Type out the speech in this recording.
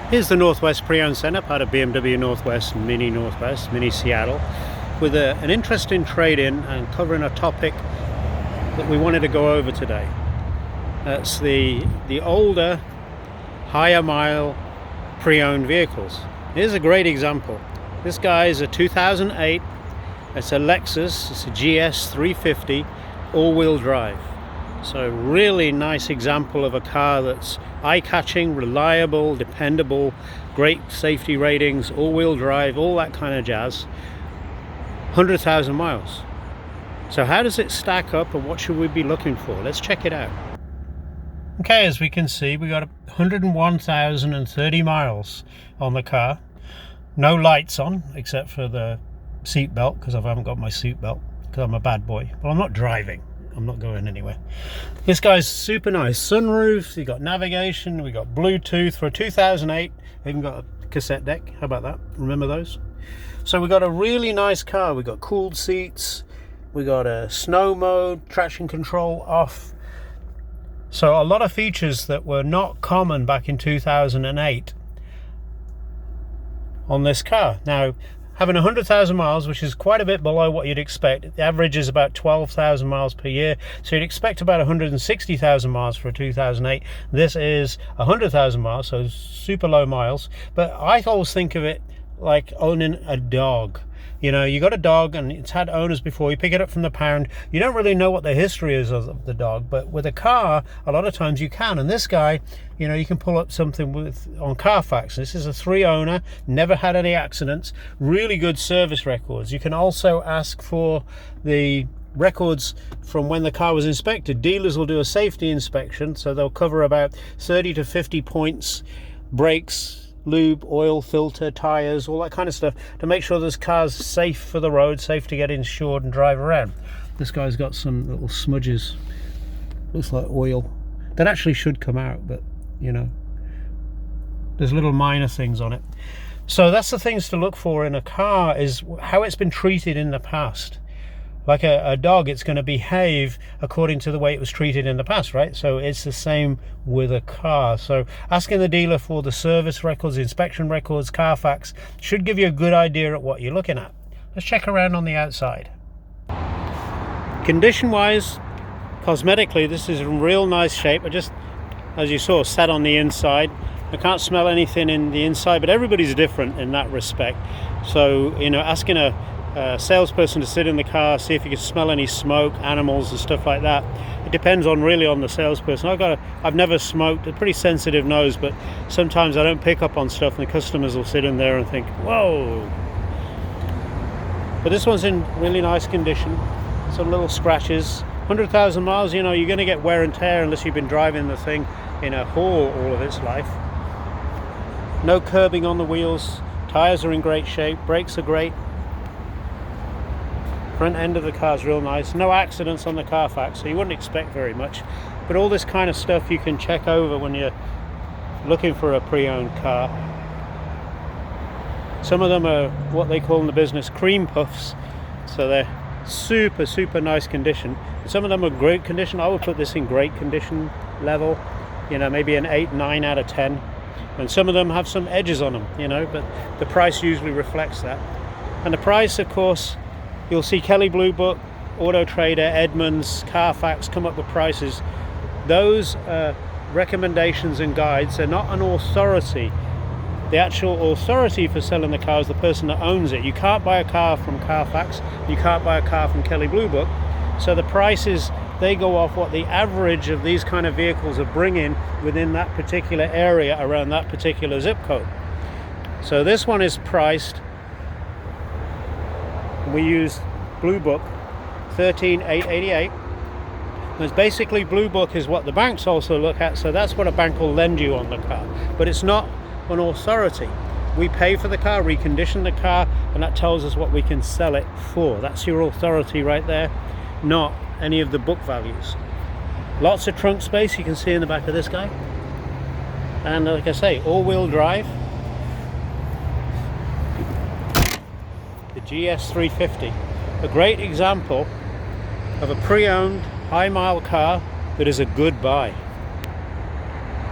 Here's the Northwest Pre-Owned Center, part of BMW Northwest, Mini Seattle, with an interesting trade-in and covering a topic that we wanted to go over today. That's the older, higher mile pre-owned vehicles. Here's a great example. This guy is a 2008. It's a Lexus. It's a GS 350 all-wheel drive. So really nice example of a car that's eye-catching, reliable, dependable, great safety ratings, all-wheel drive, all that kind of jazz. 100,000 miles. So how does it stack up and what should we be looking for? Let's check it out. Okay, as we can see, we got 101,030 miles on the car. No lights on except for the seat belt, because I haven't got my seat belt because I'm a bad boy. But I'm not driving. I'm not going anywhere. This guy's super nice. Sunroof, you got navigation, we got Bluetooth for a 2008. Even got a cassette deck. How about that? Remember those? So we got a really nice car. We got cooled seats. We got a snow mode, traction control off. So a lot of features that were not common back in 2008 on this car. Now, having 100,000 miles, which is quite a bit below what you'd expect. The average is about 12,000 miles per year. So you'd expect about 160,000 miles for a 2008. This is 100,000 miles, so super low miles. But I always think of it like owning a dog. You know, you got a dog and it's had owners before. You pick it up from the pound. You don't really know what the history is of the dog, but with a car, a lot of times you can. And this guy, you know, you can pull up something on Carfax. This is a 3-owner, never had any accidents, really good service records. You can also ask for the records from when the car was inspected. Dealers will do a safety inspection, so they'll cover about 30 to 50 points, brakes, lube, oil, filter, tires, all that kind of stuff to make sure this car's safe for the road, safe to get insured and drive around. This guy's got some little smudges, looks like oil, that actually should come out, but you know, there's little minor things on it. So that's the things to look for in a car, is how it's been treated in the past. Like a dog, it's going to behave according to the way it was treated in the past, right? So it's the same with a car. So asking the dealer for the service records, inspection records, Carfax should give you a good idea at what you're looking at. Let's check around on the outside. Condition wise, cosmetically, this is in real nice shape. I just, as you saw, sat on the inside. I can't smell anything in the inside, but everybody's different in that respect. So, you know, asking a salesperson to sit in the car, see if you can smell any smoke, animals and stuff like that. It depends really on the salesperson. I've never smoked, a pretty sensitive nose, but sometimes I don't pick up on stuff and the customers will sit in there and think, whoa. But this one's in really nice condition. Some little scratches. 100,000 miles, you know, you're going to get wear and tear unless you've been driving the thing in a haul all of its life. No curbing on the wheels. Tires are in great shape. Brakes are great. Front end of the car is real nice. No accidents on the Carfax, so you wouldn't expect very much. But all this kind of stuff you can check over when you're looking for a pre-owned car. Some of them are what they call in the business cream puffs, so they're super nice condition. Some of them are great condition. I would put this in great condition level, you know, maybe an 8, 9 out of 10. And some of them have some edges on them, you know, but the price usually reflects that. And the price, of course, you'll see Kelley Blue Book, Auto Trader, Edmunds, Carfax come up with prices. Those recommendations and guides are not an authority. The actual authority for selling the car is the person that owns it. You can't buy a car from Carfax, you can't buy a car from Kelley Blue Book. So the prices, they go off what the average of these kind of vehicles are bringing within that particular area around that particular zip code. So this one is priced, we use Blue Book, 13,888. It's basically Blue Book is what the banks also look at, so that's what a bank will lend you on the car. But it's not an authority. We pay for the car, recondition the car, and that tells us what we can sell it for. That's your authority right there, not any of the book values. Lots of trunk space you can see in the back of this guy. And like I say, all-wheel drive. The GS 350, a great example of a pre-owned high mile car that is a good buy.